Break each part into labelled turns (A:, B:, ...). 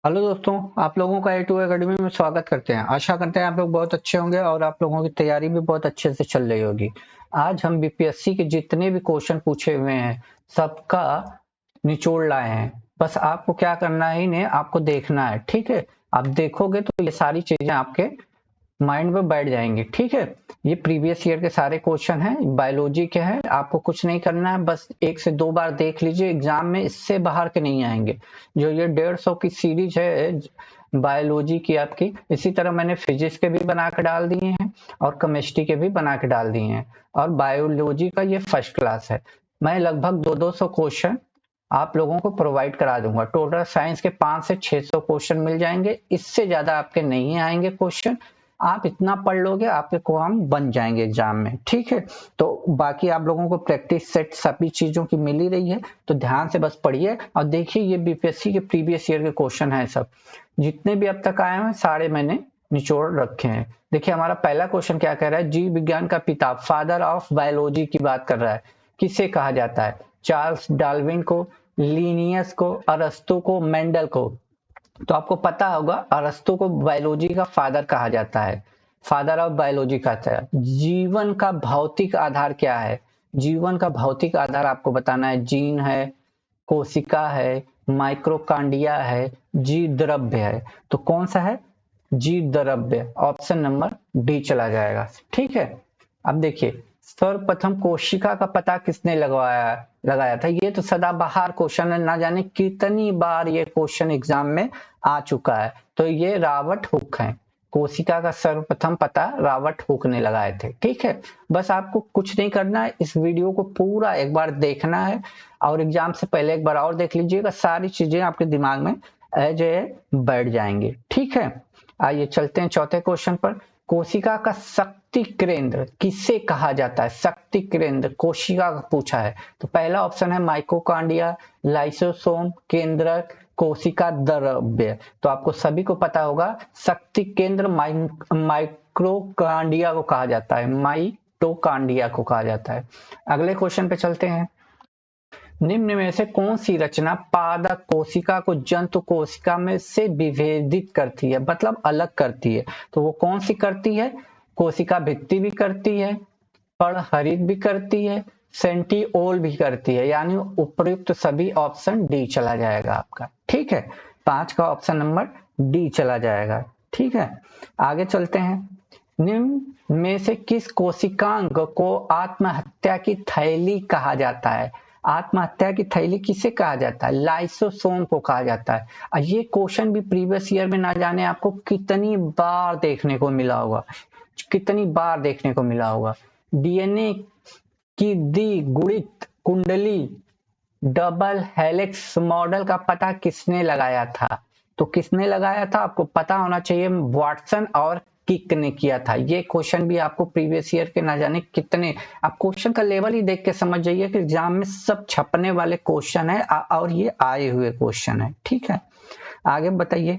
A: Hello दोस्तों, आप लोगों का A2 एकेडमी में स्वागत करते हैं। आशा करते हैं आप लोग बहुत अच्छे होंगे और आप लोगों की तैयारी भी बहुत अच्छे से चल रही होगी। आज हम बीपीएससी के जितने भी क्वेश्चन पूछे हुए हैं सबका निचोड़ लाए हैं। बस आपको क्या करना है, इन्हें आपको देखना है। ठीक है, आप देखोगे तो ये सारी चीजें आपके माइंड में बैठ जाएंगे। ठीक है, ये प्रीवियस ईयर के सारे क्वेश्चन हैं, बायोलॉजी के हैं। आपको कुछ नहीं करना है, बस 1 से 2 बार देख लीजिए, एग्जाम में इससे बाहर के नहीं आएंगे। जो ये 150 की सीरीज है बायोलॉजी की आपकी, इसी तरह मैंने फिजिक्स के भी बना के डाल दिए हैं और केमिस्ट्री के भी बना के डाल दिए हैं। और बायोलॉजी का ये फर्स्ट क्लास है। मैं लगभग 200 क्वेश्चन आप लोगों को प्रोवाइड करा दूंगा। टोटल साइंस के 500 से 600 क्वेश्चन मिल जाएंगे, इससे ज्यादा आपके नहीं आएंगे क्वेश्चन। आप इतना पढ़ लोगे, आपके काम बन जाएंगे एग्जाम में। ठीक है, तो बाकी आप लोगों को प्रैक्टिस सेट सभी चीजों की मिल ही रही है, तो ध्यान से बस पढ़िए और देखिए। ये बीपीएससी के प्रीवियस ईयर के क्वेश्चन है, सब जितने भी अब तक आए हैं सारे मैंने निचोड़ रखे हैं। देखिए हमारा पहला क्वेश्चन क्या कह रहा है, जीव विज्ञान का पिता, फादर ऑफ बायोलॉजी की बात कर रहा है। किसे कहा जाता है? चार्ल्स डार्विन को, लिनियस को, अरस्तु को, मेंडल को। तो आपको पता होगा अरस्तु को बायोलॉजी का फादर कहा जाता है, फादर ऑफ बायोलॉजी कहता है। जीवन का भौतिक आधार क्या है? जीवन का भौतिक आधार आपको बताना है। जीन है, कोशिका है, माइक्रोकांडिया है, जीव द्रव्य है। तो कौन सा है? जीव द्रव्य। ऑप्शन नंबर डी चला जाएगा। ठीक है, अब देखिए सर्वप्रथम कोशिका का पता किसने लगाया था? ये तो सदाबहार क्वेश्चन है, ना जाने कितनी बार ये क्वेश्चन एग्जाम में आ चुका है। तो ये रॉबर्ट हुक है। कोशिका का सर्वप्रथम पता रॉबर्ट हुक ने लगाए थे। ठीक है, बस आपको कुछ नहीं करना है, इस वीडियो को पूरा एक बार देखना है और एग्जाम से पहले एक बार और देख लीजिएगा, सारी चीजें आपके दिमाग में एज ए बैठ जाएंगे। ठीक है, आइए चलते हैं चौथे क्वेश्चन पर। कोशिका का शक्ति केंद्र किसे कहा जाता है? शक्ति केंद्र कोशिका का पूछा है, तो पहला ऑप्शन है माइक्रोकांडिया, लाइसोसोम, केंद्रक, कोशिका द्रव्य। तो आपको सभी को पता होगा शक्ति केंद्र माइक्रोकांडिया को कहा जाता है, माइटोकांडिया को कहा जाता है। अगले क्वेश्चन पे चलते हैं। निम्न में से कौन सी रचना पादप कोशिका को जंतु कोशिका में से विभेदित करती है, मतलब अलग करती है? तो वो कौन सी करती है? कोशिका भित्ति भी करती है, परहरित भी करती है, सेंटिओल भी करती है। यानी उपयुक्त सभी ऑप्शन डी चला जाएगा आपका। ठीक है, 5 का ऑप्शन नंबर डी चला जाएगा। ठीक है, आगे चलते हैं। निम्न में से किस कोशिकांग को आत्महत्या की थैली कहा जाता है? आत्महत्या की थैली किसे कहा जाता है? लाइसोसोम को कहा जाता है। और ये क्वेश्चन भी प्रीवियस ईयर में ना जाने आपको कितनी बार देखने को मिला होगा, कितनी बार देखने को मिला होगा। डीएनए की द्विगुणित कुंडली डबल हेलिक्स मॉडल का पता किसने लगाया था? तो किसने लगाया था आपको पता होना चाहिए, वाटसन और किक ने किया था। ये क्वेश्चन भी आपको प्रीवियस ईयर के ना जाने कितने, आप क्वेश्चन का लेवल ही देख के समझ जाइए कि एग्जाम में सब छपने वाले क्वेश्चन है और ये आए हुए क्वेश्चन है। ठीक है, आगे बताइए।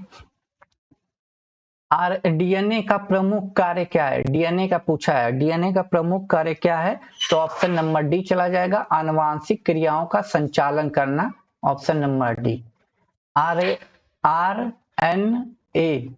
A: डीएनए का प्रमुख कार्य क्या है? डीएनए का पूछा है, डीएनए का प्रमुख कार्य क्या है? तो ऑप्शन नंबर डी चला जाएगा, आनुवांशिक क्रियाओं का संचालन करना। Option number D. R N A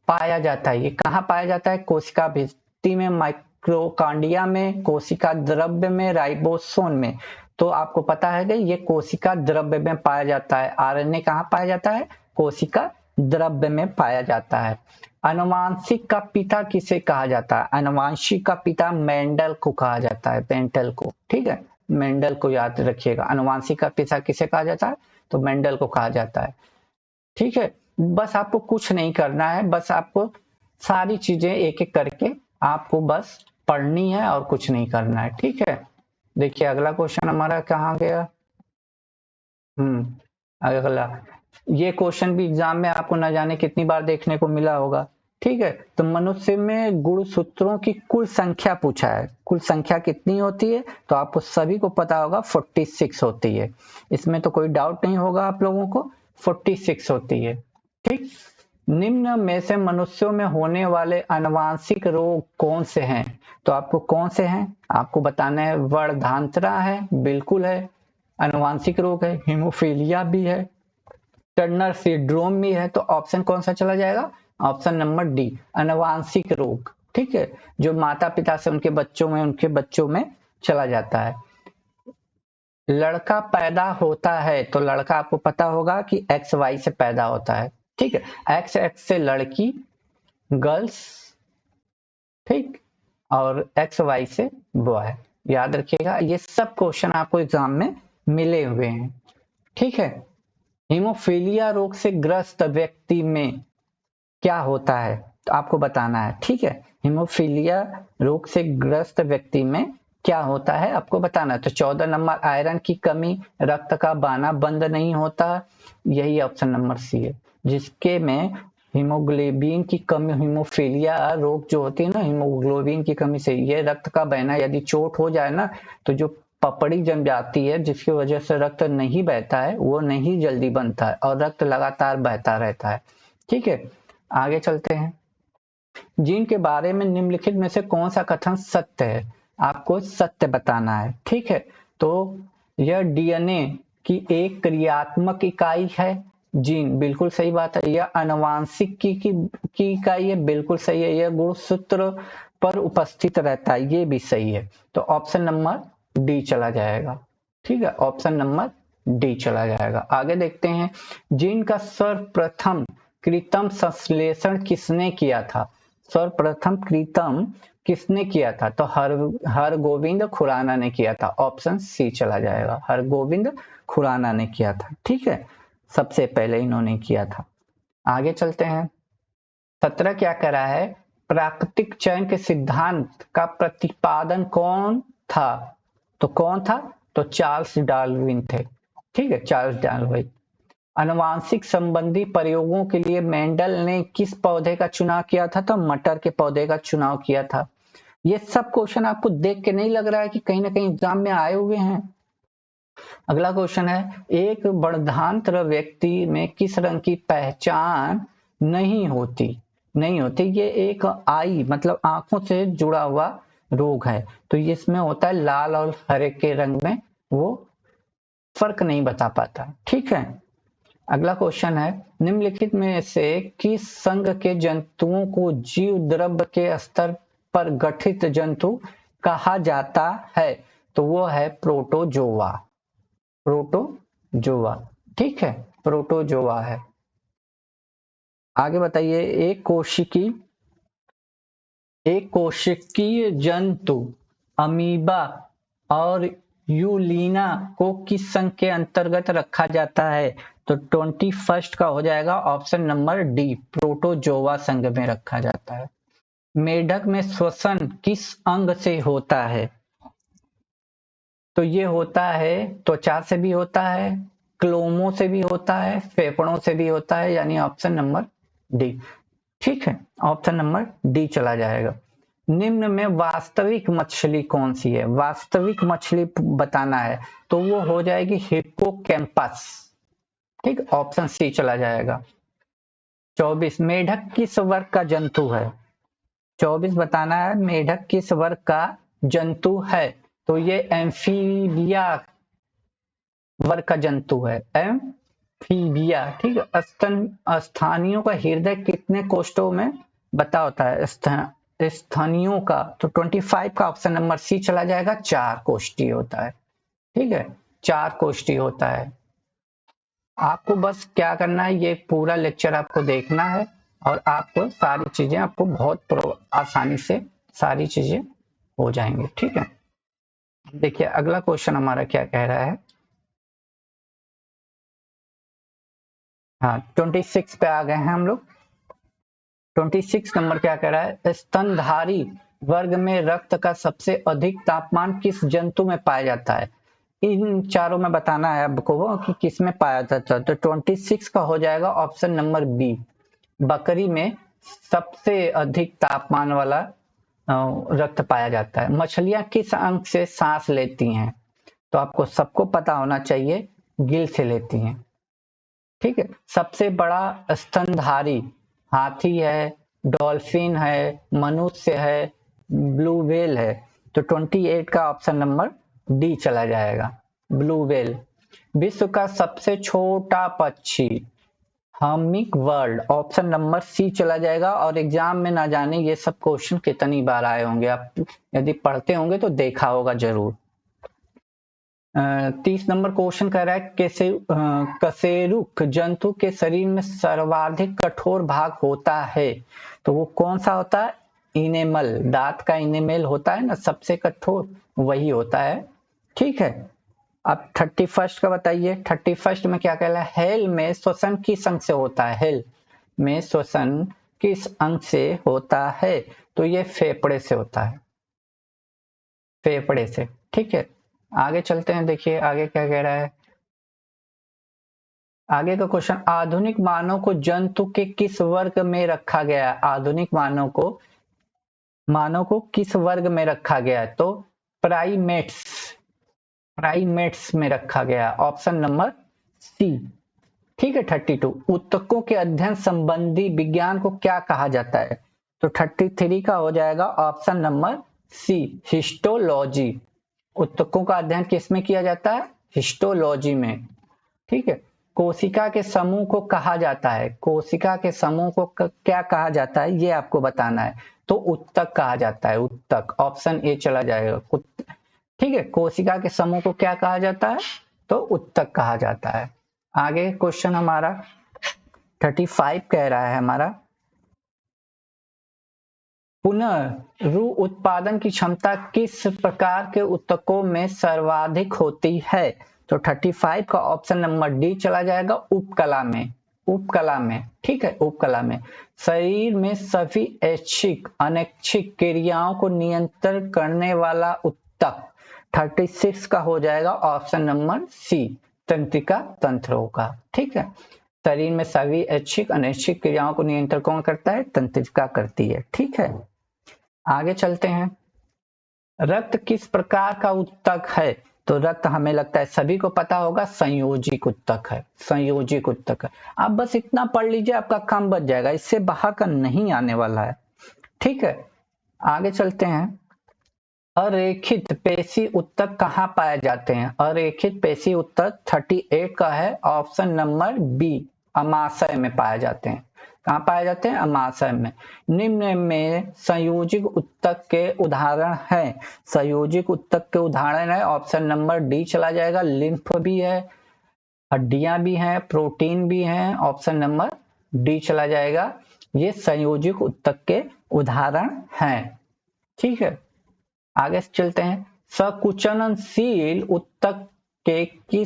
A: पाया जाता है, ये कहाँ पाया जाता है? कोशिका भित्ति में, माइक्रोकांडिया में, कोशिका द्रव्य में, राइबोसोम में। तो आपको पता है कि ये कोशिका द्रव्य में पाया जाता है। आरएनए कहाँ पाया जाता है? कोशिका द्रव्य में पाया जाता है। अनुवांशिक का पिता किसे कहा जाता है? अनुवांशिक का पिता मेंडल को कहा जाता है, मेंडल को। ठीक है, मेंडल को याद रखिएगा। अनुवांशिक का पिता किसे कहा जाता है? तो मेंडल को कहा जाता है। ठीक है, बस आपको कुछ नहीं करना है, बस आपको सारी चीजें एक एक करके आपको बस पढ़नी है और कुछ नहीं करना है। ठीक है, देखिए अगला क्वेश्चन हमारा कहाँ गया। अगला, ये क्वेश्चन भी एग्जाम में आपको न जाने कितनी बार देखने को मिला होगा। ठीक है, तो मनुष्य में गुणसूत्रों की कुल संख्या पूछा है, कुल संख्या कितनी होती है? तो आपको सभी को पता होगा 46 होती है, इसमें तो कोई डाउट नहीं होगा आप लोगों को, 46 होती है। ठीक, निम्न में से मनुष्यों में होने वाले आनुवांशिक रोग कौन से हैं? तो आपको कौन से हैं आपको बताना है। वर्धांतरा है, बिल्कुल है, आनुवांशिक रोग है, हीमोफीलिया भी है, टर्नर सिंड्रोम भी है, तो ऑप्शन कौन सा चला जाएगा? ऑप्शन नंबर डी, आनुवांशिक रोग। ठीक है, जो माता पिता से उनके बच्चों में चला जाता है। लड़का पैदा होता है तो लड़का आपको पता होगा कि एक्स वाई से पैदा होता है। ठीक है, एक्स एक्स से लड़की गर्ल्स, ठीक, और एक्स वाई से बॉय। याद रखिएगा, ये सब क्वेश्चन आपको एग्जाम में मिले हुए हैं। ठीक है, हीमोफीलिया रोग से ग्रस्त व्यक्ति में क्या होता है तो आपको बताना है। ठीक है, हीमोफीलिया रोग से ग्रस्त व्यक्ति में क्या होता है आपको बताना है। तो 14 नंबर, आयरन की कमी, रक्त का बहना बंद नहीं होता, यही ऑप्शन नंबर सी है, जिसके में हीमोग्लोबिन की कमी, हीमोफीलिया रोग जो होती है ना, हीमोग्लोबिन की कमी से, ये रक्त का बहना, यदि चोट हो जाए ना तो जो पपड़ी जम जाती है जिसकी वजह से रक्त नहीं बहता है, वो नहीं जल्दी बनता है और रक्त लगातार बहता रहता है। ठीक है, आगे चलते हैं। जीन के बारे में निम्नलिखित में से कौन सा कथन सत्य है? आपको सत्य बताना है। ठीक है, तो यह डीएनए की एक क्रियात्मक इकाई है। जीन, बिल्कुल सही बात है। यह आनुवांशिक की इकाई है, बिल्कुल सही है। यह गुणसूत्र पर उपस्थित रहता है, ये भी सही है। तो ऑप्शन नंबर डी चला जाएगा। ठीक है, ऑप्शन नंबर डी चला जाएगा। आगे देखते हैं, जीन का सर्वप्रथम कृत्रिम संश्लेषण किसने किया था? सर्वप्रथम कृत्रिम किसने किया था? तो हरगोविंद खुराना ने किया था। ऑप्शन सी चला जाएगा, हरगोविंद खुराना ने किया था। ठीक है, सबसे पहले इन्होंने किया था। आगे चलते हैं। 17 क्या कह रहा है? प्राकृतिक चयन के सिद्धांत का प्रतिपादन कौन था? तो कौन था? तो चार्ल्स डार्विन थे। ठीक है, चार्ल्स डार्विन। आनुवांशिक संबंधी प्रयोगों के लिए मेंडल ने किस पौधे का चुनाव किया था? तो मटर के पौधे का चुनाव किया था। ये सब क्वेश्चन आपको देख के नहीं लग रहा है कि कहीं ना कहीं एग्जाम में आए हुए हैं? अगला क्वेश्चन है, एक वर्धांत्र व्यक्ति में किस रंग की पहचान नहीं होती? ये एक आई मतलब आंखों से जुड़ा हुआ रोग है, तो इसमें होता है लाल और हरे के रंग में वो फर्क नहीं बता पाता। ठीक है, अगला क्वेश्चन है, निम्नलिखित में से किस संघ के जंतुओं को जीव द्रव्य के स्तर पर गठित जंतु कहा जाता है? तो वो है प्रोटोजोआ। प्रोटोजोआ, ठीक है, प्रोटोजोआ है। आगे बताइए, एक कोशिकीय जंतु अमीबा और यूलिना को किस संघ के अंतर्गत रखा जाता है? तो 21 का हो जाएगा ऑप्शन नंबर डी, प्रोटोजोआ संघ में रखा जाता है। मेढक में श्वसन किस अंग से होता है? तो ये होता है त्वचा से भी होता है, क्लोमों से भी होता है, फेफड़ों से भी होता है, यानी ऑप्शन नंबर डी। ठीक है, ऑप्शन नंबर डी चला जाएगा। निम्न में वास्तविक मछली कौन सी है? वास्तविक मछली बताना है, तो वो हो जाएगी हिप्पोकैम्पस। ठीक, ऑप्शन सी चला जाएगा। 24, मेढक किस वर्ग का जंतु है? 24 बताना है, मेढक किस वर्ग का जंतु है? तो ये एम्फीबिया वर्ग का जंतु है, एम्फीबिया। ठीक है, स्थानियों का हृदय कितने कोष्ठों में बता होता है? स्थानियों का, तो 25 का ऑप्शन नंबर सी चला जाएगा, 4 कोष्ठी होता है। ठीक है, 4 कोष्ठी होता है। आपको बस क्या करना है, ये पूरा लेक्चर आपको देखना है और आपको सारी चीजें आपको बहुत आसानी से सारी चीजें हो जाएंगी। ठीक है, देखिए अगला क्वेश्चन हमारा क्या कह रहा है। हाँ, 26 पे आ गए हैं हम लोग। 26 नंबर क्या कह रहा है? स्तनधारी वर्ग में रक्त का सबसे अधिक तापमान किस जंतु में पाया जाता है? इन चारों में बताना है आपको कि किस में पाया जाता है। तो 26 का हो जाएगा ऑप्शन नंबर बी, बकरी में सबसे अधिक तापमान वाला रक्त पाया जाता है। मछलियां किस अंग से सांस लेती हैं? तो आपको सबको पता होना चाहिए, गिल से लेती हैं। ठीक है, सबसे बड़ा स्तनधारी हाथी है, डॉल्फिन है, मनुष्य है, ब्लू व्हेल है। तो 28 का ऑप्शन नंबर डी चला जाएगा, ब्लू व्हेल। विश्व का सबसे छोटा पक्षी humming bird, option number C चला जाएगा। और एग्जाम में ना जाने ये सब क्वेश्चन कितनी बार आए होंगे, आप यदि पढ़ते होंगे तो देखा होगा जरूर। 30 नंबर क्वेश्चन कह रहा है कशेरुक जंतु के शरीर में सर्वाधिक कठोर भाग होता है, तो वो कौन सा होता है? इनेमल, दांत का इनेमल होता है ना सबसे कठोर, वही होता है। ठीक है, अब 31 का बताइए। 31 में क्या कहला है? हेल में श्वसन किस अंग से होता है? हेल में श्वसन किस अंग से होता है? तो ये फेफड़े से होता है, फेफड़े से। ठीक है, आगे चलते हैं, देखिए आगे क्या कह रहा है। आगे का क्वेश्चन, आधुनिक मानव को जंतु के किस वर्ग में रखा गया है? आधुनिक मानव को किस वर्ग में रखा गया है? तो प्राइमेट्स, प्राइमेट्स में रखा गया है, ऑप्शन नंबर सी। ठीक है, 32, ऊतकों के अध्ययन संबंधी विज्ञान को क्या कहा जाता है? तो 33 का हो जाएगा ऑप्शन नंबर सी, हिस्टोलॉजी। ऊतकों का अध्ययन किसमें किया जाता है? हिस्टोलॉजी में। ठीक है, कोशिका के समूह को कहा जाता है, कोशिका के समूह को क्या कहा जाता है ये आपको बताना है। तो ऊतक कहा जाता है, ऊतक, ऑप्शन ए चला जाएगा। ठीक है, कोशिका के समूह को क्या कहा जाता है? तो ऊतक कहा जाता है। आगे क्वेश्चन हमारा 35 कह रहा है हमारा, पुनर्रु उत्पादन की क्षमता किस प्रकार के ऊतकों में सर्वाधिक होती है? तो 35 का ऑप्शन नंबर डी चला जाएगा, उपकला में। उपकला में, ठीक है, उपकला में। शरीर में सभी ऐच्छिक अनैच्छिक क्रियाओं को नियंत्रण करने वाला ऊतक 36 का हो जाएगा ऑप्शन नंबर सी, तंत्रिका तंत्र होगा। ठीक है, शरीर में सभी ऐच्छिक अनैच्छिक क्रियाओं को नियंत्रण कौन करता है? तंत्रिका करती है। ठीक है, आगे चलते हैं। रक्त किस प्रकार का ऊतक है? तो रक्त हमें लगता है सभी को पता होगा, संयोजिक ऊतक है, संयोजिक ऊतक है। आप बस इतना पढ़ लीजिए, आपका काम बच जाएगा, इससे बाहर का नहीं आने वाला है। ठीक है, आगे चलते हैं। अरेखित पेशी ऊतक कहाँ पाए जाते हैं? अरेखित पेशी ऊतक 38 का है, ऑप्शन नंबर बी, अमाशय में पाए जाते हैं। कहाँ पाए जाते हैं? अमाशय में। निम्न में संयोजिक ऊतक के उदाहरण हैं। संयोजिक ऊतक के उदाहरण है, ऑप्शन नंबर डी चला जाएगा। लिम्फ भी है, हड्डियां भी हैं, प्रोटीन भी हैं, ऑप्शन नंबर डी चला जाएगा। ये संयोजिक ऊतक के उदाहरण हैं। ठीक है, आगे चलते हैं। सकुचनशील ऊतक के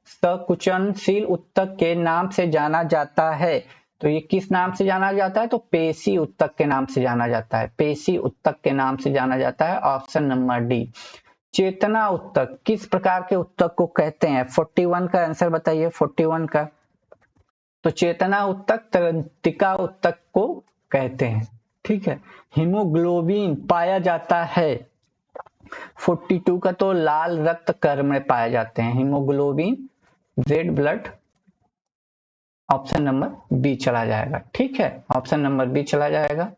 A: सकुचनशील ऊतक के नाम से जाना जाता है? तो ये किस नाम से जाना जाता है? तो पेशी ऊतक के नाम से जाना जाता है, पेशी ऊतक के नाम से जाना जाता है, ऑप्शन नंबर डी। चेतना ऊतक किस प्रकार के ऊतक को कहते हैं? 41 का आंसर बताइए, 41 का। तो चेतना ऊतक तंत्रिका ऊतक को कहते हैं। ठीक है, हीमोग्लोबिन पाया जाता है 42 का, तो लाल रक्त कण में पाए जाते हैं haemoglobin, red blood, option number B चला जाएगा। ठीक है, ऑप्शन नंबर बी चला जाएगा।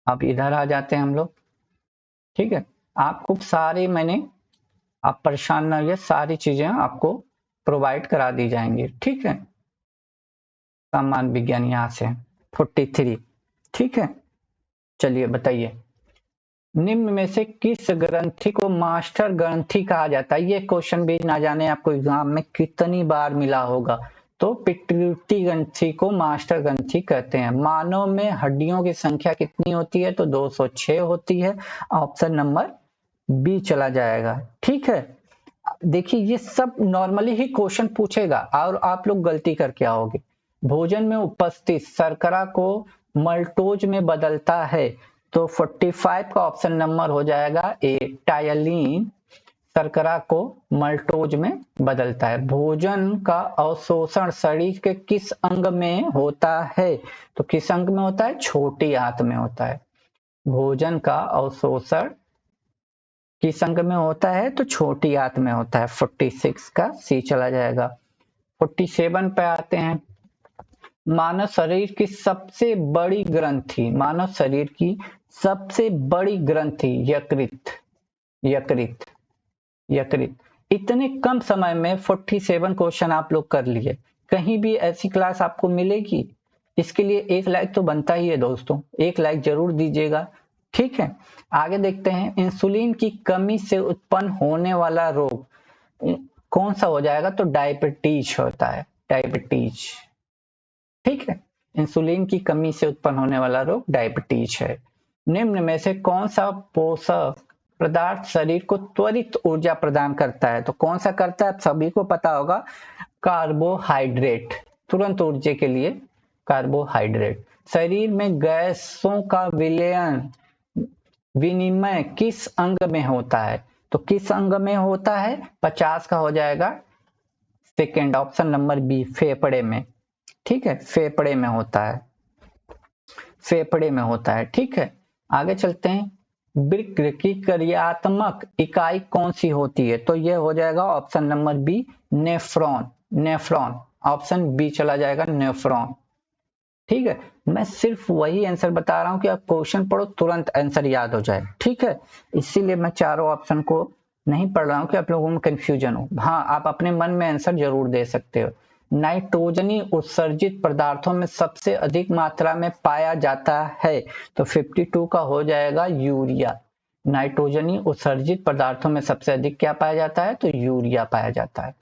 A: अब इधर आ जाते हैं हम लोग। ठीक है, आपको सारी आप परेशान न होइए, सारी चीजें आपको प्रोवाइड करा दी जाएंगी। ठीक है, सामान्य विज्ञान यहाँ से 43। ठीक है, चलिए बताइए, निम्न में से किस ग्रंथि को मास्टर ग्रंथि कहा जाता है? ये क्वेश्चन भी ना जाने आपको एग्जाम में कितनी बार मिला होगा। तो पिट्यूटरी ग्रंथि को मास्टर ग्रंथि कहते हैं। मानव में हड्डियों की संख्या कितनी होती है? तो 206 होती है, ऑप्शन नंबर बी चला जाएगा। ठीक है, देखिए ये सब नॉर्मली ही क्वेश्चन पूछेगा और आप लोग गलती करके आओगे। भोजन में उपस्थित शर्करा को मल्टोज में बदलता है, तो 45 का ऑप्शन नंबर हो जाएगा ए, टायलिन शर्करा को मल्टोज में बदलता है। भोजन का अवशोषण शरीर के किस अंग में होता है? तो किस अंग में होता है? छोटी आंत में होता है। भोजन का अवशोषण किस अंग में होता है? तो छोटी आंत में होता है। 46 का सी चला जाएगा। 47 पे आते हैं। मानव शरीर की सबसे बड़ी ग्रंथि, मानव शरीर की सबसे बड़ी ग्रंथि यकृत, यकृत, यकृत। इतने कम समय में 47 क्वेश्चन आप लोग कर लिए, कहीं भी ऐसी क्लास आपको मिलेगी? इसके लिए 1 लाइक तो बनता ही है दोस्तों, 1 लाइक जरूर दीजिएगा। ठीक है, आगे देखते हैं। इंसुलिन की कमी से उत्पन्न होने वाला रोग कौन सा हो जाएगा? तो डायबिटीज होता है, डायबिटीज। ठीक है, इंसुलिन की कमी से उत्पन्न होने वाला रोग डायबिटीज है। निम्न में से कौन सा पोषक पदार्थ शरीर को त्वरित ऊर्जा प्रदान करता है? तो कौन सा करता है? आप सभी को पता होगा, कार्बोहाइड्रेट। तुरंत ऊर्जा के लिए कार्बोहाइड्रेट। शरीर में गैसों का विनिमय किस अंग में होता है? तो किस अंग में होता है? 50 का हो जाएगा सेकेंड, ऑप्शन नंबर बी, फेफड़े में। ठीक है, फेफड़े में होता है, फेफड़े में होता है। ठीक है, आगे चलते हैं। वृक्क की क्रियात्मक इकाई कौन सी होती है? तो ये हो जाएगा option number B, nephron. Nephron, option B चला जाएगा, नेफ्रॉन। ठीक है, मैं सिर्फ वही आंसर बता रहा हूं कि आप क्वेश्चन पढ़ो, तुरंत आंसर याद हो जाए। ठीक है, इसीलिए मैं चारों ऑप्शन को नहीं पढ़ रहा हूं कि आप लोगों में कंफ्यूजन हो। हाँ, आप अपने मन में आंसर जरूर दे सकते हो। नाइट्रोजनी उत्सर्जित पदार्थों में सबसे अधिक मात्रा में पाया जाता है? तो 52 का हो जाएगा यूरिया। नाइट्रोजनी उत्सर्जित पदार्थों में सबसे अधिक क्या पाया जाता है? तो यूरिया पाया जाता है।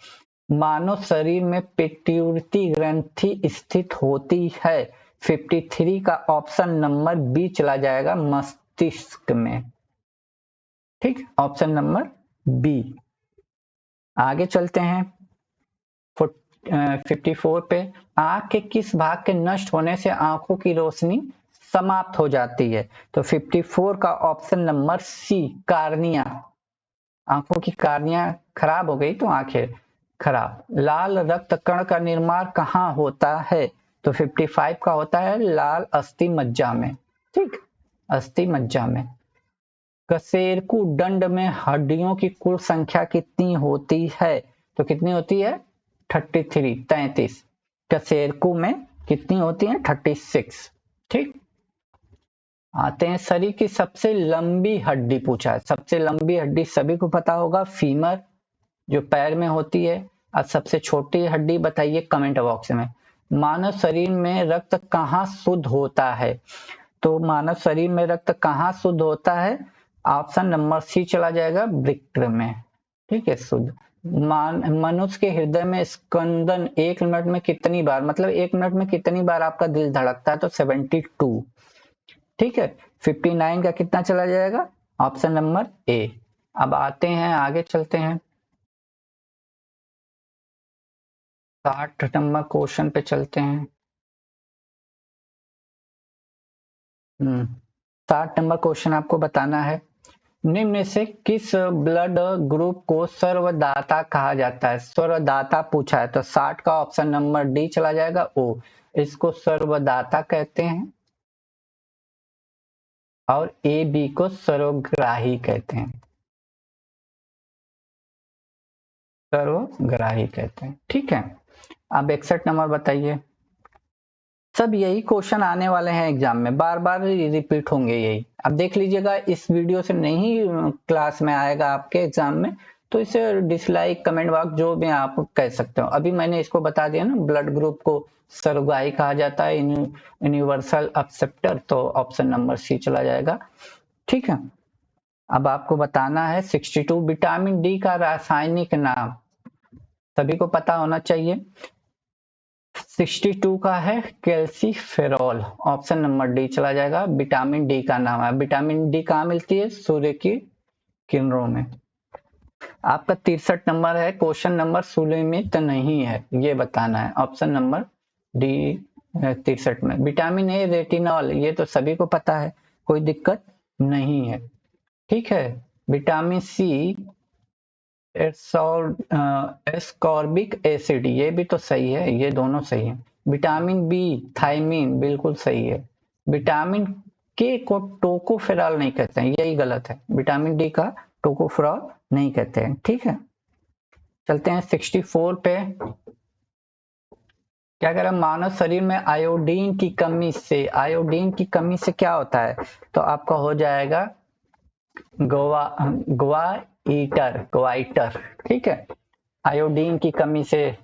A: मानव शरीर में पिट्यूटरी ग्रंथि स्थित होती है? 53 का ऑप्शन नंबर बी चला जाएगा, मस्तिष्क में। ठीक, ऑप्शन नंबर बी। आगे चलते हैं 54 पे। आंख के किस भाग के नष्ट होने से आंखों की रोशनी समाप्त हो जाती है? तो 54 का ऑप्शन नंबर सी, कार्निया। आंखों की कार्निया खराब हो गई तो आंखें खराब। लाल रक्त कण का निर्माण कहाँ होता है? तो 55 का होता है लाल अस्थि मज्जा में। ठीक, अस्थि मज्जा में। कशेरुकी दंड में हड्डियों की कुल संख्या कितनी होती है? तो कितनी होती है? 33, 33। कशेरुकी में कितनी होती है? 36। ठीक, आते हैं शरीर की सबसे लंबी हड्डी पूछा है। सबसे लंबी हड्डी सभी को पता होगा, फीमर, जो पैर में होती है। अब सबसे छोटी हड्डी बताइए कमेंट बॉक्स में। मानव शरीर में रक्त कहाँ शुद्ध होता है? तो मानव शरीर में रक्त कहाँ शुद्ध होता है? ऑप्शन नंबर सी चला जाएगा, वृक्क में। ठीक है, शुद्ध। मनुष्य के हृदय में स्पंदन 1 मिनट में कितनी बार, मतलब 1 मिनट में कितनी बार आपका दिल धड़कता है? तो 72। ठीक है, 59 का कितना चला जाएगा? ऑप्शन नंबर ए। अब आते हैं, आगे चलते हैं 60 नंबर क्वेश्चन पे चलते हैं। 60 नंबर क्वेश्चन आपको बताना है, निम्न से किस ब्लड ग्रुप को सर्वदाता कहा जाता है? सर्वदाता पूछा है, तो 60 का ऑप्शन नंबर डी चला जाएगा, ओ। इसको सर्वदाता कहते हैं और ए बी को सर्वग्राही कहते हैं। सर्वग्राही कहते हैं। ठीक है, अब 61 नंबर बताइए। सब यही क्वेश्चन आने वाले हैं एग्जाम में, बार बार रिपीट होंगे यही। अब देख लीजिएगा, इस वीडियो से नहीं क्लास में आएगा आपके एग्जाम में, तो इसे डिसलाइक, कमेंट बॉक्स जो भी आप कह सकते हो। अभी मैंने इसको बता दिया ना, ब्लड ग्रुप को सर्वग्राही कहा जाता है, यूनिवर्सल एक्सेप्टर, तो ऑप्शन नंबर सी चला जाएगा। ठीक है, अब आपको बताना है 62, विटामिन डी का रासायनिक नाम सभी को पता होना चाहिए। 62 का है कैल्सीफेरॉल, ऑप्शन नंबर डी चला जाएगा, विटामिन डी का नाम है। विटामिन डी कहाँ मिलती है? सूर्य की किरणों में। आपका 63 नंबर है, क्वेश्चन नंबर सुनिश्चित नहीं है, ये बताना है, ऑप्शन नंबर डी 63 में। विटामिन ए रेटिनॉल, ये तो सभी को पता है, कोई दिक्कत नहीं है। ठीक है, विटामिन सी एस्कॉर्बिक एसिड, ये भी तो सही है, ये दोनों सही है। विटामिन बी थायमीन, बिल्कुल सही है। विटामिन के को टोकोफेरॉल नहीं कहते हैं, यही गलत है। विटामिन डी का टोकोफेरॉल नहीं कहते हैं। ठीक है, चलते हैं 64 पे। क्या कह रहा है? मानव शरीर में आयोडीन की कमी से, आयोडीन की कमी से क्या होता है? तो आपका हो जाएगा ग्वाइटर। ठीक है, आयोडीन की कमी से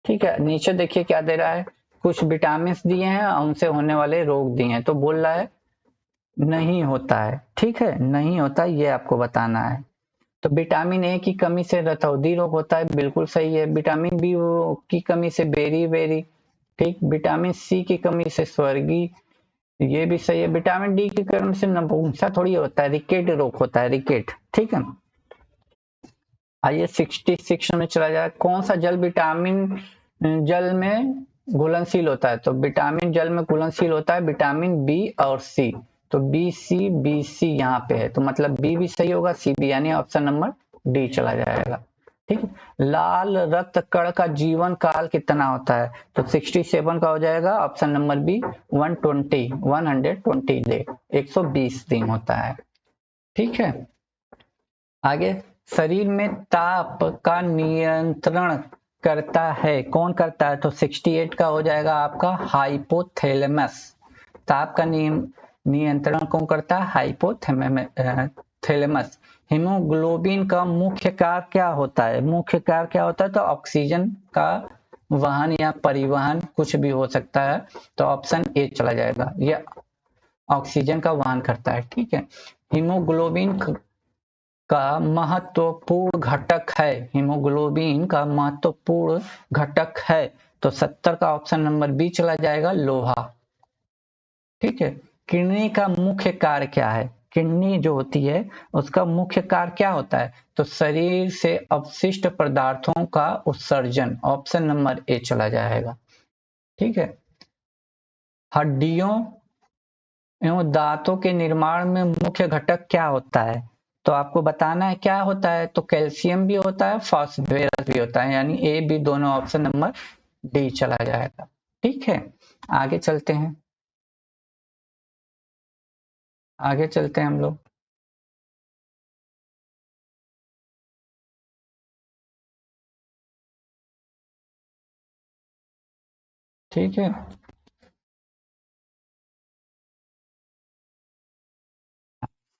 A: ठीक है, नीचे देखिए क्या दे रहा है, कुछ विटामिन दिए हैं और उनसे होने वाले रोग दिए हैं, तो बोल रहा है नहीं होता है। ठीक है, नहीं होता, ये आपको बताना है। तो विटामिन ए की कमी से रतौंधी रोग होता है, बिल्कुल सही है। विटामिन बी की कमी से बेरी बेरी, ठीक। विटामिन सी की कमी से स्वर्गी, ये भी सही है। विटामिन डी की कमी से नपुंसक थोड़ी होता है, रिकेट रोग होता है, रिकेट। ठीक है, आइए 66 में चला जाए। कौन सा जल विटामिन जल में घुलनशील होता है? तो विटामिन जल में घुलनशील होता है विटामिन बी और सी। तो बी सी यहाँ पे है, तो मतलब बी भी सही होगा, सी भी, यानी ऑप्शन नंबर डी चला जाएगा। ठीक है। लाल रक्त कण का जीवन काल कितना होता है? तो 67 का हो जाएगा ऑप्शन नंबर बी, 120 डे, 120 दिन होता है। ठीक है, आगे, शरीर में ताप का नियंत्रण करता है, कौन करता है? तो 68 का हो जाएगा आपका हाइपोथैलेमस। ताप का नियंत्रण कौन करता है? हाइपोथैलेमस। हीमोग्लोबिन का मुख्य कार्य क्या होता है? मुख्य कार्य क्या होता है? तो ऑक्सीजन का वहन या परिवहन, कुछ भी हो सकता है, तो ऑप्शन ए चला जाएगा, ये ऑक्सीजन का वहन करता है। ठीक है, हीमोग्लोबिन का महत्वपूर्ण घटक है, हीमोग्लोबिन का महत्वपूर्ण घटक है, तो 70 का ऑप्शन नंबर बी चला जाएगा, लोहा। ठीक है, किडनी का मुख्य कार्य क्या है? किडनी जो होती है उसका मुख्य कार्य क्या होता है? तो शरीर से अपशिष्ट पदार्थों का उत्सर्जन, ऑप्शन नंबर ए चला जाएगा। ठीक है, हड्डियों एवं दांतों के निर्माण में मुख्य घटक क्या होता है? तो आपको बताना है क्या होता है। तो कैल्शियम भी होता है, फास्फोरस भी होता है, यानी ए बी दोनों, ऑप्शन नंबर डी चला जाएगा। ठीक है, आगे चलते हैं, आगे चलते हैं हम लोग। ठीक है,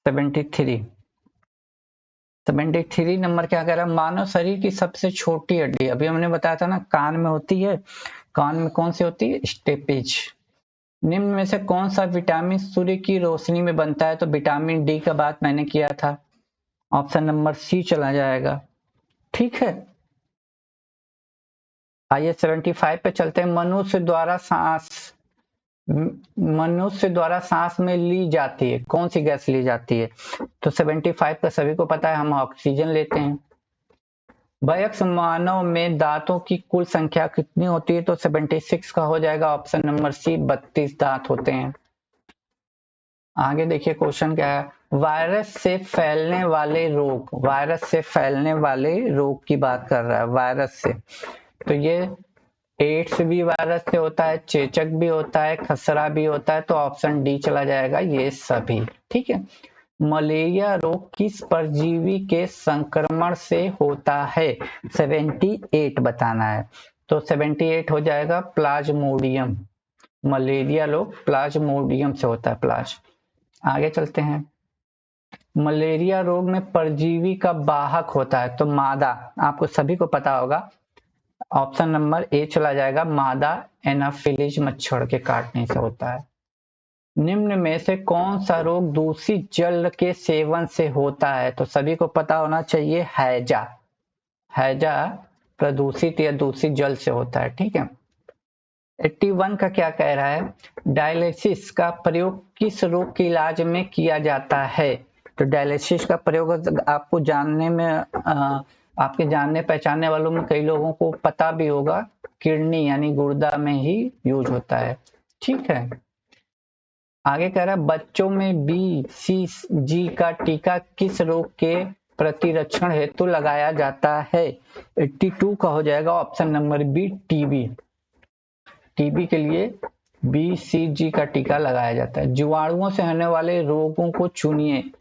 A: 73, 73 नंबर क्या कह रहा है? मानव शरीर की सबसे छोटी हड्डी, अभी हमने बताया था ना, कान में होती है। कान में कौन सी होती है? स्टेपेज। निम्न में से कौन सा विटामिन सूर्य की रोशनी में बनता है? तो विटामिन डी का बात मैंने किया था, ऑप्शन नंबर सी चला जाएगा। ठीक है, आइए 75 पे चलते हैं। मनुष्य द्वारा सांस में ली जाती है, कौन सी गैस ली जाती है? तो 75 का सभी को पता है, हम ऑक्सीजन लेते हैं। वयस्क मानव में दांतों की कुल संख्या कितनी होती है? तो 76 का हो जाएगा, ऑप्शन नंबर सी, 32 दांत होते हैं। आगे देखिए क्वेश्चन क्या है। वायरस से फैलने वाले रोग, वायरस से फैलने वाले रोग की बात कर रहा है, वायरस से। तो ये एड्स भी वायरस से होता है, चेचक भी होता है, खसरा भी होता है, तो ऑप्शन डी चला जाएगा, ये सभी। ठीक है, मलेरिया रोग किस परजीवी के संक्रमण से होता है? 78 बताना है, तो 78 हो जाएगा प्लाज्मोडियम। मलेरिया रोग प्लाज्मोडियम से होता है, प्लाज। आगे चलते हैं। मलेरिया रोग में परजीवी का वाहक होता है, तो मादा, आपको सभी को पता होगा, ऑप्शन नंबर ए चला जाएगा, मादा एनाफिलीज मच्छर के काटने से होता है। निम्न में से कौन सा रोग दूषित जल के सेवन से होता है? तो सभी को पता होना चाहिए, हैजा। हैजा प्रदूषित या दूषित जल से होता है। ठीक है, 81 का क्या कह रहा है? डायलिसिस का प्रयोग किस रोग के इलाज में किया जाता है? तो डायलिसिस का प्रयोग आपको जानने में आपके जानने पहचानने वालों में कई लोगों को पता भी होगा, किडनी यानी गुर्दा में ही यूज होता है। ठीक है, आगे कह रहा है बच्चों में BCG का टीका किस रोग के प्रतिरक्षण हेतु लगाया जाता है? 82 का हो जाएगा, option number B, TB. TB के लिए BCG का टीका लगाया जाता है। जीवाणुओं से होने वाले रोगों को चुनिए,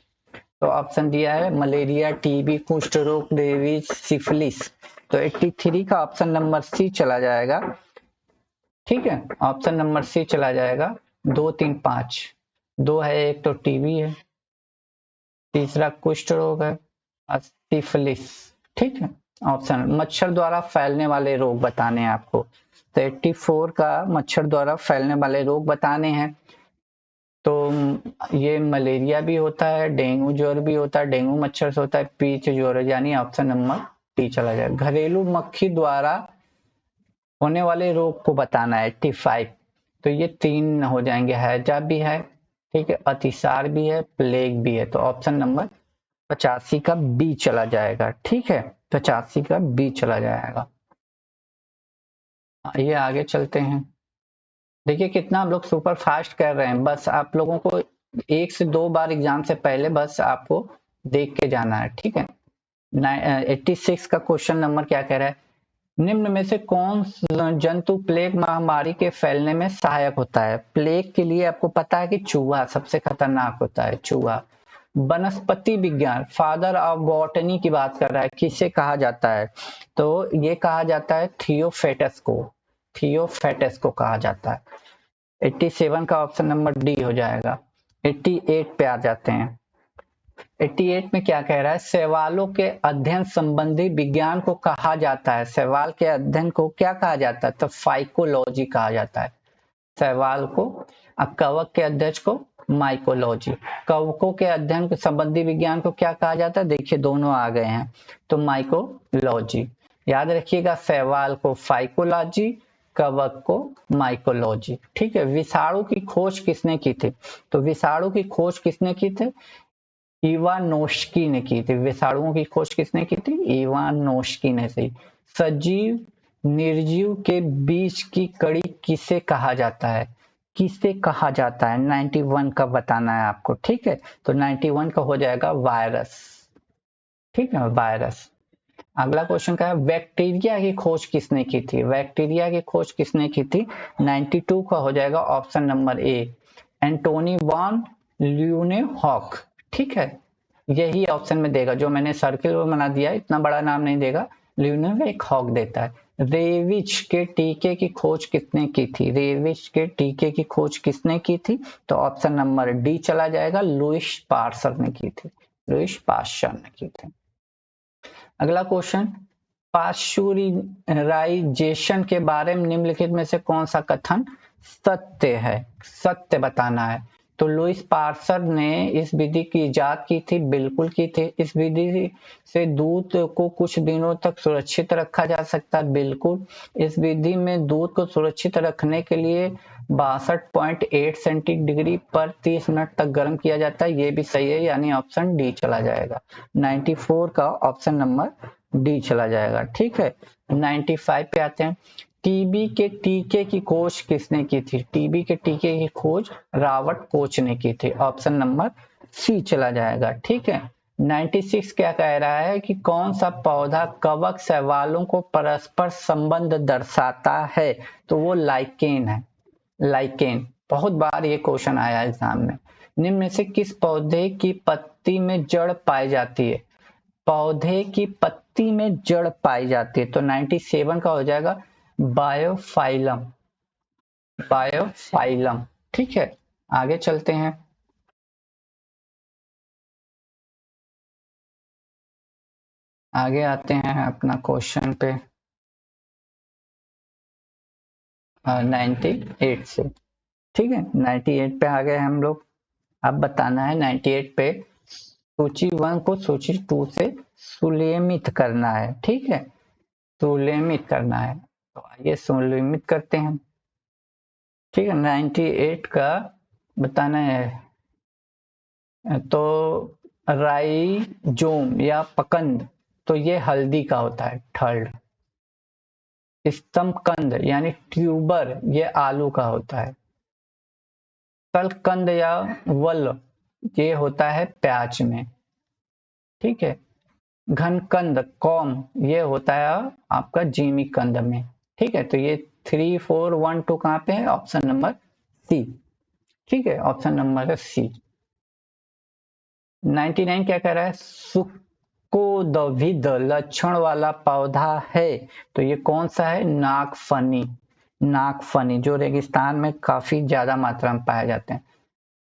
A: तो ऑप्शन दिया है मलेरिया, टीबी, कुष्ठ रोग, रेबीज, सिफिलिस। तो 83 का ऑप्शन नंबर सी चला जाएगा। ठीक है, ऑप्शन नंबर सी चला जाएगा। 2 3 5, 2 है, एक तो टीबी है, तीसरा कुष्ठ रोग है, सिफिलिस। ठीक है, ऑप्शन मच्छर द्वारा फैलने वाले रोग बताने हैं आपको। तो 84 का मच्छर द्वारा फैलने वाले रोग बताने हैं। तो ये मलेरिया भी होता है, डेंगू ज्वर भी होता है, डेंगू मच्छर से होता है, पीच ज्वर, यानी ऑप्शन नंबर डी चला जाए। घरेलू मक्खी द्वारा होने वाले रोग को बताना है 85। तो ये 3 हो जाएंगे, हैजा भी है, ठीक है, अतिसार भी है, प्लेग भी है। तो ऑप्शन नंबर 85 का बी चला जाएगा, ठीक है, 85 का बी चला जाएगा। ये आगे चलते हैं। देखिए कितना हम लोग सुपर फास्ट कर रहे हैं, बस आप लोगों को 1 से 2 बार एग्जाम से पहले बस आपको देख के जाना है, ठीक है। 86 का क्वेश्चन नंबर क्या कह रहा है, निम्न में से कौन जंतु प्लेग महामारी के फैलने में सहायक होता है। प्लेग के लिए आपको पता है कि चूहा सबसे खतरनाक होता है, चूहा। वनस्पति विज्ञान, फादर ऑफ बॉटनी की बात कर रहा है, किसे कहा जाता है, तो ये कहा जाता है थियोफेटस को, थियोफेटस को कहा जाता है। 87 का ऑप्शन नंबर डी हो जाएगा। 88 पे आ जाते हैं। 88 में क्या कह रहा है, शैवालों के अध्ययन संबंधी विज्ञान को कहा जाता है, शैवाल के अध्ययन को क्या कहा जाता है, तो फाइकोलॉजी कहा जाता है शैवाल को। कवक के अध्ययन को माइकोलॉजी। कवकों के अध्ययन के संबंधी विज्ञान को क्या कहा जाता है, देखिए दोनों आ गए हैं, तो माइकोलॉजी। याद रखिएगा, शैवाल को फाइकोलॉजी, कवक को माइकोलॉजी, ठीक है। विषाणु की खोज किसने की थी, तो विषाणु की खोज किसने की थी, इवानोस्की ने की थी। विषाणुओं की खोज किसने की थी, इवानोस्की ने थी। सजीव निर्जीव के बीच की कड़ी किसे कहा जाता है, किसे कहा जाता है, 91 का बताना है आपको, ठीक है। तो 91 का हो जाएगा वायरस, ठीक है, वायरस। अगला क्वेश्चन का है, बैक्टीरिया की खोज किसने की थी, बैक्टीरिया की खोज किसने की थी, 92 का हो जाएगा option number A, Antonie van Leeuwenhoek, ठीक है। यही ऑप्शन में देगा, जो मैंने सर्किल में बना दिया है, इतना बड़ा नाम नहीं देगा, ल्यूनेहॉक देता है। रेविज के टीके की खोज किसने की थी, रेविज के टीके की खोज किसने की थी, तो ऑप्शन नंबर डी चला जाएगा, लुइस पार्सर ने की थी, लुइस पास्चर ने की थी। अगला क्वेश्चन, पाश्चुराइजेशन के बारे में निम्नलिखित में से कौन सा कथन सत्य है, सत्य बताना है। तो लुइस पार्सर ने इस विधि की इजाद की थी, बिल्कुल की थी। इस विधि से दूध को कुछ दिनों तक सुरक्षित रखा जा सकता है, बिल्कुल। इस विधि में दूध को सुरक्षित रखने के लिए 62.8 सेंटीग्रेड पर 30 मिनट तक गर्म किया जाता है, ये भी सही है, यानी ऑप्शन डी चला जाएगा। 94 का ऑप्शन नंबर डी चला जाएगा, ठीक है। 95 पे आते हैं। टीबी के टीके की खोज किसने की थी, टीबी के टीके की खोज रॉबर्ट कोच ने की थी, ऑप्शन नंबर सी चला जाएगा, ठीक है। 96 क्या कह रहा है कि कौन सा पौधा कवक शैवालों को परस्पर संबंध दर्शाता है, तो वो लाइकेन है, लाइकेन। बहुत बार ये क्वेश्चन आया एग्जाम में। निम्न में से किस पौधे की पत्ती में जड़ पाई जाती है, पौधे की पत्ती में जड़ पाई जाती है, तो 97 का हो जाएगा बायोफाइलम, बायोफाइलम, ठीक है। आगे चलते हैं। आगे आते हैं अपना क्वेश्चन पे 98 से, ठीक है। 98 पे आ गए हम लोग। अब बताना है 98 पे सूची 1 को सूची 2 से सुलेमित करना है, ठीक है, सुलेमित करना है। तो आइए सुलेमित करते हैं, ठीक है। 98 का बताना है, तो राइजोम या पकंद, तो ये हल्दी का होता है, थर्ड। स्तंभकंद यानी ट्यूबर, ये आलू का होता है। तलकंद या वल, ये होता है प्याज में, ठीक है। घनकंद कॉम, ये होता है आपका जीमी कंद में, ठीक है। तो ये 3 4 1 2 कहाँ पे है, ऑप्शन नंबर सी, ठीक है, ऑप्शन नंबर सी। 99 क्या कह रहा है, सुकोद्भिद लक्षण वाला पौधा है, तो ये कौन सा है, नागफनी, नागफनी, जो रेगिस्तान में काफी ज्यादा मात्रा में पाए जाते हैं।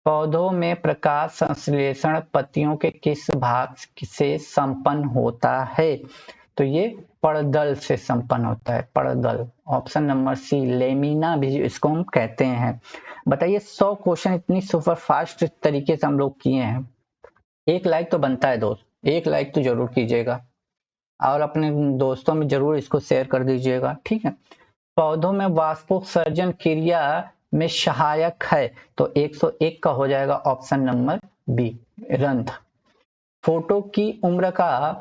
A: पौधों में प्रकाश संश्लेषण पत्तियों के किस भाग से संपन्न होता है, तो ये पड़दल से संपन्न होता है, पड़दल। ऑप्शन नंबर सी, लेमिना भी इसको हम कहते हैं। बताइए 100 क्वेश्चन इतनी सुपर फास्ट तरीके से हम लोग किए हैं, 1 लाइक तो बनता है दोस्त, 1 लाइक तो जरूर कीजिएगा और अपने दोस्तों में जरूर इसको शेयर कर दीजिएगा, ठीक है। पौधों में वाष्पोत्सर्जन क्रिया में सहायक है, तो 101 का हो जाएगा ऑप्शन नंबर बी, रंध्र। फोटो की उम्र का,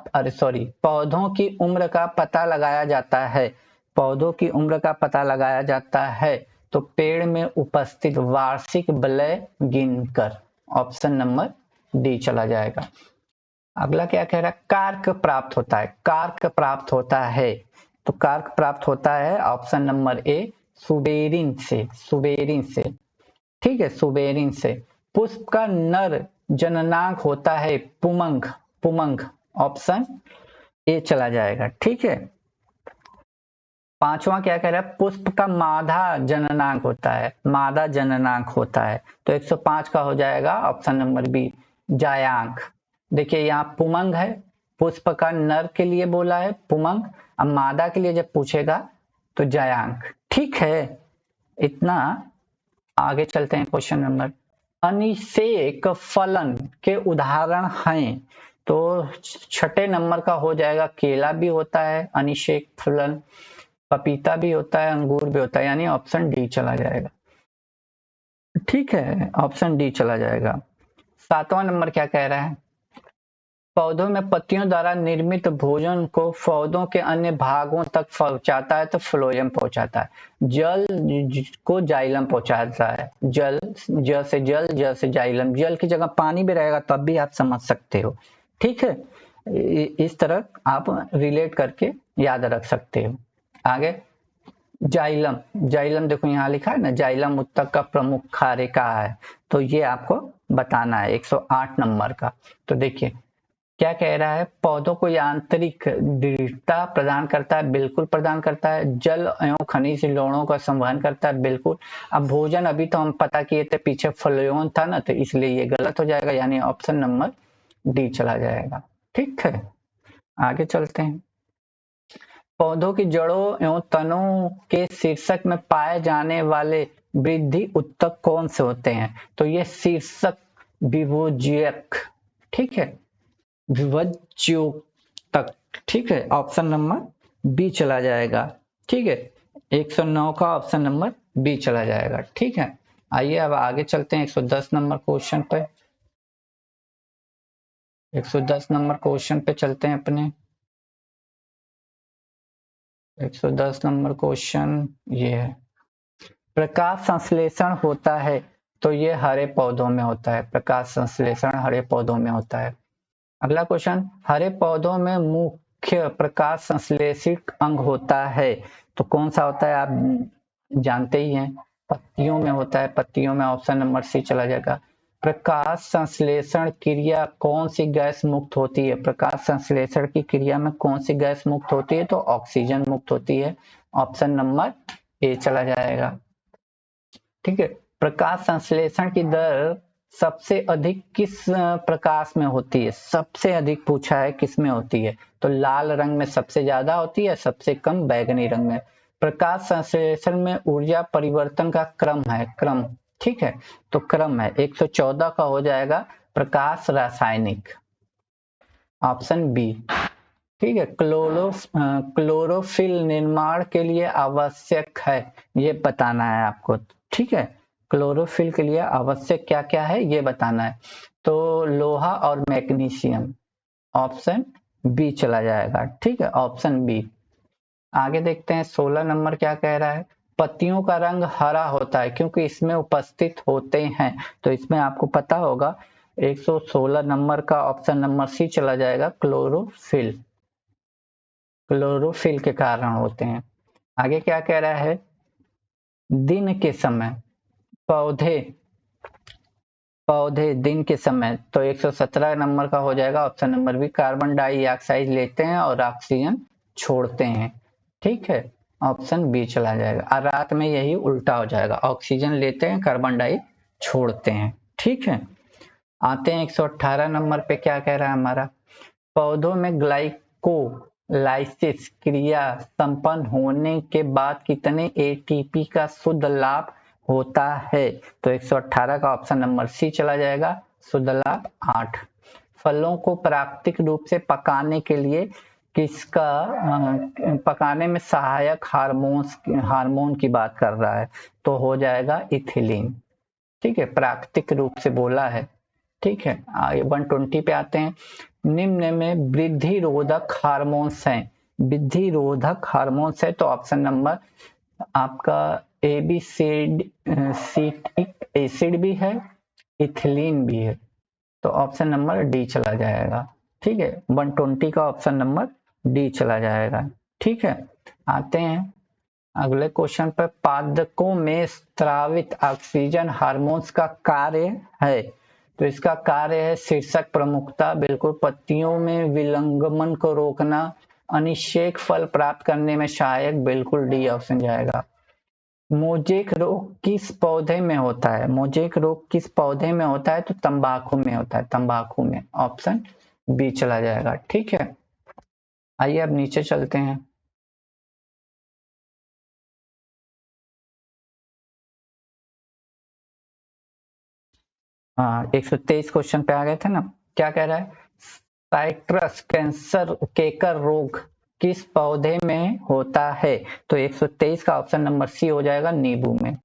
A: पौधों की उम्र का पता लगाया जाता है, पौधों की उम्र का पता लगाया जाता है तो पेड़ में उपस्थित वार्षिक वलय गिनकर। ऑप्शन नंबर डी चला जाएगा। अगला क्या कह रहा है, कार्क प्राप्त होता है, कार्क प्राप्त होता है, तो कार्क प्राप्त होता है ऑप्शन नंबर ए, सुबेरिन से, सुबेरिन से, ठीक है, सुबेरिन से। पुष्प का नर जननांग होता है पुमंग, पुमंग, ऑप्शन ए चला जाएगा, ठीक है। पांचवा क्या कह रहा है, पुष्प का मादा जननांग होता है, मादा जननांग होता है, तो 105 का हो जाएगा ऑप्शन नंबर बी, जायांक। देखिए यहाँ पुमंग है, पुष्प का नर के लिए बोला है पुमंग, अब मादा के लिए जब पूछेगा तो जायांक, ठीक है। इतना आगे चलते हैं क्वेश्चन नंबर। अनिषेक फलन के उदाहरण हैं, तो 6 नंबर का हो जाएगा, केला भी होता है अनिषेक फलन, पपीता भी होता है, अंगूर भी होता है, यानी ऑप्शन डी चला जाएगा, ठीक है, ऑप्शन डी चला जाएगा। 7वां नंबर क्या कह रहा है, पौधों में पत्तियों द्वारा निर्मित भोजन को पौधों के अन्य भागों तक पहुंचाता है तो फ्लोएम पहुंचाता है, जल को जाइलम पहुंचाता है, जल, ज से जल, ज से जाइलम, जल की जगह पानी भी रहेगा तब भी आप समझ सकते हो, ठीक है। इस तरह आप रिलेट करके याद रख सकते हो। आगे जाइलम, जाइलम देखो यहाँ लिखा है ना, जाइलम उत्तक का प्रमुख खारेका है, तो ये आपको बताना है 108 नंबर का। तो देखिए क्या कह रहा है, पौधों को यांत्रिक दृढ़ता प्रदान करता है, बिल्कुल प्रदान करता है, जल एवं खनिज लवणों का संवहन करता है, बिल्कुल। अब भोजन अभी तो हम पता किए थे, पीछे फ्लोएम था ना, तो इसलिए ये गलत हो जाएगा, यानी ऑप्शन नंबर डी चला जाएगा, ठीक है। आगे चलते हैं। पौधों की जड़ों एवं तनों के शीर्षक में पाए जाने वाले वृद्धि उत्तक कौन से होते हैं, तो ये शीर्षक विभोज्यक, ठीक है, विभज्योतक, ठीक है, ऑप्शन नंबर बी चला जाएगा, ठीक है। 109 का ऑप्शन नंबर बी चला जाएगा, ठीक है। आइए अब आगे चलते हैं 110 नंबर क्वेश्चन पे, 110 नंबर क्वेश्चन पे चलते हैं अपने। 110 नंबर क्वेश्चन ये है, प्रकाश संश्लेषण होता है, तो ये हरे पौधों में होता है, प्रकाश संश्लेषण हरे पौधों में होता है। अगला क्वेश्चन, हरे पौधों में मुख्य प्रकाश संश्लेषित अंग होता है, तो कौन सा होता है, आप जानते ही हैं, पत्तियों में होता है, पत्तियों में ऑप्शन नंबर सी चला जाएगा। प्रकाश संश्लेषण क्रिया कौन सी गैस मुक्त होती है, प्रकाश संश्लेषण की क्रिया में कौन सी गैस मुक्त होती है, तो ऑक्सीजन मुक्त होती है, ऑप्शन नंबर ए चला जाएगा, ठीक है। प्रकाश संश्लेषण की दर सबसे अधिक किस प्रकाश में होती है, सबसे अधिक पूछा है किस में होती है, तो लाल रंग में सबसे ज्यादा होती है, सबसे कम बैगनी रंग में। प्रकाश संश्लेषण में ऊर्जा परिवर्तन का क्रम है, क्रम, ठीक है, तो क्रम है, 114 का हो जाएगा प्रकाश रासायनिक, ऑप्शन बी, ठीक है। क्लोरोफिल निर्माण के लिए आवश्यक है, ये बताना है आपको, ठीक है। क्लोरोफिल के लिए आवश्यक क्या क्या है ये बताना है, तो लोहा और मैग्नीशियम, ऑप्शन बी चला जाएगा, ठीक है, ऑप्शन बी। आगे देखते हैं 16 नंबर क्या कह रहा है, पत्तियों का रंग हरा होता है क्योंकि इसमें उपस्थित होते हैं, तो इसमें आपको पता होगा 116 नंबर का ऑप्शन नंबर सी चला जाएगा, क्लोरोफिल, क्लोरोफिल के कारण होते हैं। आगे क्या कह रहा है, दिन के समय पौधे, पौधे दिन के समय, तो 117 नंबर का हो जाएगा option number B, carbon dioxide लेते हैं और ऑक्सीजन छोड़ते हैं, ठीक है, ऑप्शन बी चला जाएगा। और रात में यही उल्टा हो जाएगा, ऑक्सीजन लेते हैं, कार्बन डाइ छोड़ते हैं, ठीक है। आते हैं 118 नंबर पे, क्या कह रहा है हमारा, पौधों में ग्लाइको लाइसिस क्रिया संपन्न होने के बाद कितने एटीपी का शुद्ध लाभ होता है? तो 118 का ऑप्शन नंबर सी चला जाएगा, शुद्ध लाभ 8। फलों को प्राकृतिक रूप से पकाने के लिए किसका पकाने में सहायक हार्मोन की बात कर रहा है, तो हो जाएगा इथिलीन। ठीक है, प्राकृतिक रूप से बोला है। ठीक है, 120 पे आते हैं। निम्न में वृद्धि रोधक हार्मोन्स हैं, वृद्धि रोधक हार्मोन्स है, तो ऑप्शन नंबर आपका एसिटिक एसिड भी है, इथिलीन भी है, तो ऑप्शन नंबर डी चला जाएगा। ठीक है, 120 का ऑप्शन नंबर डी चला जाएगा। ठीक है, आते हैं अगले क्वेश्चन पर। पादकों में स्रावित ऑक्सीजन हार्मोन्स का कार्य है, तो इसका कार्य है शीर्षक प्रमुखता, बिल्कुल, पत्तियों में विलंगमन को रोकना, अनिषेक फल प्राप्त करने में सहायक, बिल्कुल डी ऑप्शन जाएगा। मोजेक रोग किस पौधे में होता है? मोजेक रोग किस पौधे में होता है? तो तंबाकू में होता है, तंबाकू में, ऑप्शन बी चला जाएगा। ठीक है, आइए अब नीचे चलते हैं। हाँ, 123 क्वेश्चन पे आ गए थे ना। क्या कह रहा है? साइट्रस कैंसर केकर रोग किस पौधे में होता है? तो 123 का ऑप्शन नंबर सी हो जाएगा, नींबू में।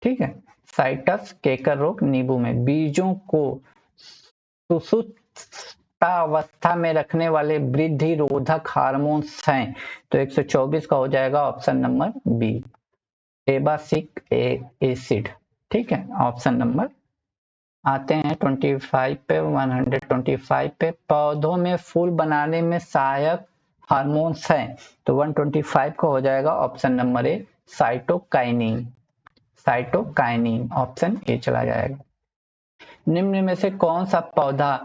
A: ठीक है, साइट्रस केकर रोग नींबू में। बीजों को सुसुप्तावस्था में रखने वाले वृद्धि रोधक हार्मोन्स हैं, तो 124 का हो जाएगा ऑप्शन नंबर बी, एबासिक एसिड। ठीक है, ऑप्शन नंबर। आते हैं 25 पे, 125 पे। पौधों में फूल बनाने में सहायक हार्मोन्स हैं, तो 125 को हो जाएगा option number A, cytokinin, cytokinin, option A चला जाएगा। निम्न में से कौन सा पौधा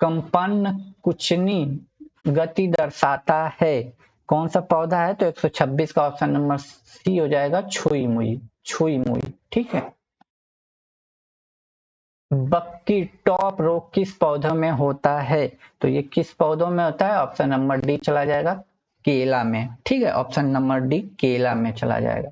A: कंपन कुचनी गति दर्शाता है? कौन सा पौधा है? तो 126 का ऑप्शन नंबर सी हो जाएगा, छुई मुई, छुई मुई। ठीक है, बक्की टॉप रोग किस पौधों में होता है? तो ये किस पौधों में होता है? ऑप्शन नंबर डी चला जाएगा, केला में। ठीक है, ऑप्शन नंबर डी केला में चला जाएगा।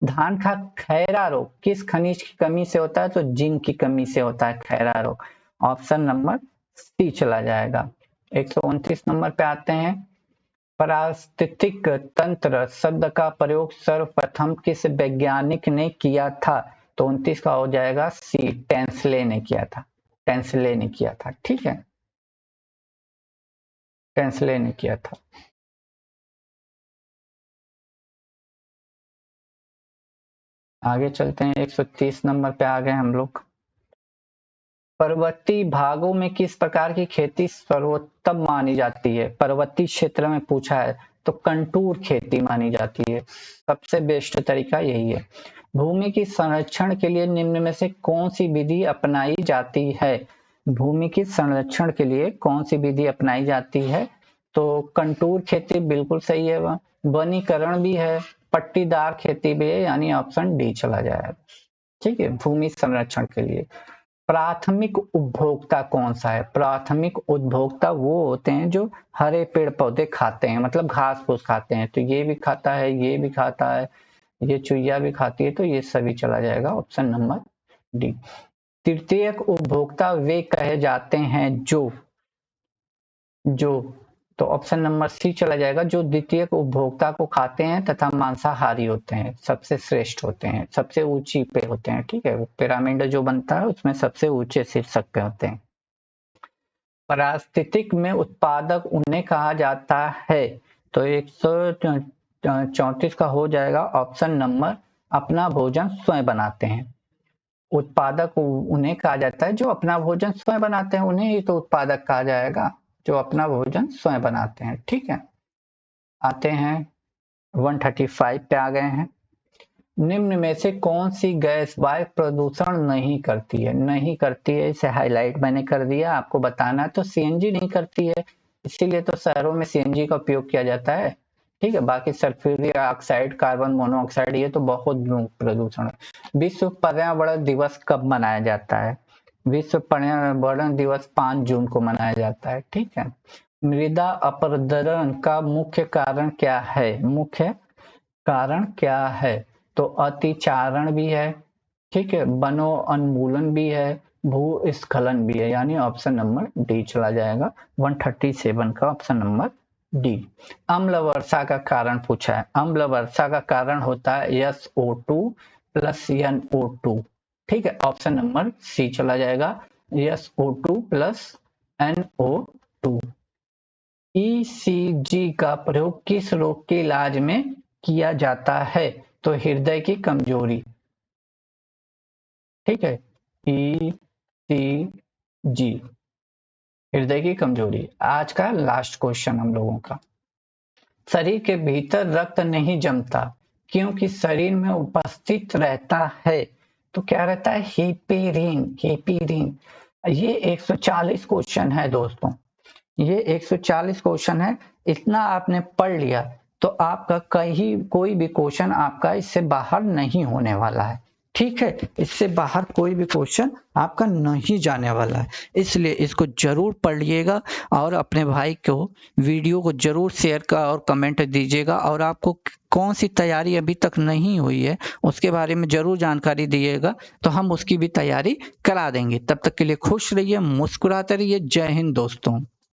A: धान का खैरा रोग किस खनिज की कमी से होता है? तो जिंक की कमी से होता है खैरा रोग, ऑप्शन नंबर सी चला जाएगा। 129 नंबर पे आते हैं। पारिस्थितिक तंत्र शब्द का प्रयोग सर्वप्रथम किस वैज्ञानिक ने किया था? तो 29 का हो जाएगा सी, टेंसले ने किया था, टेंसले ने किया था। ठीक है, टेंसले ने किया था। आगे चलते हैं, 130 नंबर पे आ गए हम लोग। पर्वतीय भागों में किस प्रकार की खेती सर्वोत्तम मानी जाती है? पर्वतीय क्षेत्र में पूछा है, तो कंटूर खेती मानी जाती है, सबसे बेस्ट तरीका यही है। भूमि की संरक्षण के लिए निम्न में से कौन सी विधि अपनाई जाती है? भूमि की संरक्षण के लिए कौन सी विधि अपनाई जाती है? तो कंटूर खेती बिल्कुल सही है, वनीकरण भी है, पट्टीदार खेती भी है, यानी ऑप्शन डी चला जाएगा। ठीक है, भूमि संरक्षण के लिए। प्राथमिक उपभोक्ता कौन सा है? प्राथमिक उपभोक्ता वो होते हैं जो हरे पेड़ पौधे खाते हैं, मतलब घास फूस खाते हैं, तो ये भी खाता है, ये भी खाता है, ये चुईया भी खाती है, तो ये सभी चला जाएगा ऑप्शन नंबर डी। तृतीयक उपभोक्ता वे कहे जाते हैं जो तो ऑप्शन नंबर सी चला जाएगा, जो द्वितीयक उपभोक्ता को खाते हैं तथा मांसाहारी होते हैं, सबसे श्रेष्ठ होते हैं, सबसे ऊंची पे होते हैं। ठीक है, पिरामिड जो बनता है उसमें सबसे ऊंचे शीर्षक पे होते हैं। पारिस्थितिक में उत्पादक उन्हें कहा जाता है, तो 134 का हो जाएगा ऑप्शन नंबर, अपना भोजन स्वयं बनाते हैं। उत्पादक उन्हें कहा जाता है जो अपना भोजन स्वयं बनाते हैं, उन्हें ही तो उत्पादक कहा जाएगा, जो अपना भोजन स्वयं बनाते हैं। ठीक है, आते हैं 135 पे आ गए हैं। निम्न में से कौन सी गैस वायु प्रदूषण नहीं करती है? नहीं करती है, इसे हाईलाइट मैंने कर दिया, आपको बताना है। तो सीएनजी नहीं करती है, इसीलिए तो शहरों में सीएनजी का उपयोग किया जाता है। ठीक है, बाकी सल्फ्यूरिक ऑक्साइड, कार्बन मोनोऑक्साइड, ये तो बहुत प्रदूषण है। विश्व पर्यावरण दिवस कब मनाया जाता है? विश्व पर्यावरण दिवस 5 जून को मनाया जाता है। ठीक है, मृदा अपरदन का मुख्य कारण क्या है? मुख्य कारण क्या है? तो अतिचारण भी है, ठीक है, वनोन्मूलन भी है, भूस्खलन भी है, यानी ऑप्शन नंबर डी चला जाएगा। 137 का ऑप्शन नंबर डी। अम्ल वर्षा का कारण पूछा है। अम्ल वर्षा का कारण होता है SO2 प्लस NO2, ठीक है, ऑप्शन नंबर सी चला जाएगा, SO2 प्लस NO2। ECG का प्रयोग किस रोग के इलाज में किया जाता है? तो हृदय की कमजोरी, ठीक है, ECG हृदय की कमजोरी। आज का लास्ट क्वेश्चन हम लोगों का, शरीर के भीतर रक्त नहीं जमता क्योंकि शरीर में उपस्थित रहता है, तो क्या रहता है? हेपेरिन। हेपेरिन, ये 140 क्वेश्चन है दोस्तों, ये 140 क्वेश्चन है। इतना आपने पढ़ लिया तो आपका कहीं कोई भी क्वेश्चन आपका इससे बाहर नहीं होने वाला है, ठीक है, इससे बाहर कोई भी क्वेश्चन आपका नहीं जाने वाला है। इसलिए इसको जरूर पढ़ लिएगा और अपने भाई को वीडियो को जरूर शेयर का और कमेंट दीजिएगा, और आपको कौन सी तैयारी अभी तक नहीं हुई है उसके बारे में जरूर जानकारी दिएगा, तो हम उसकी भी तैयारी करा देंगे। तब तक के लिए खुश रहिए, मुस्कुराते रहिए। जय हिंद दोस्तों।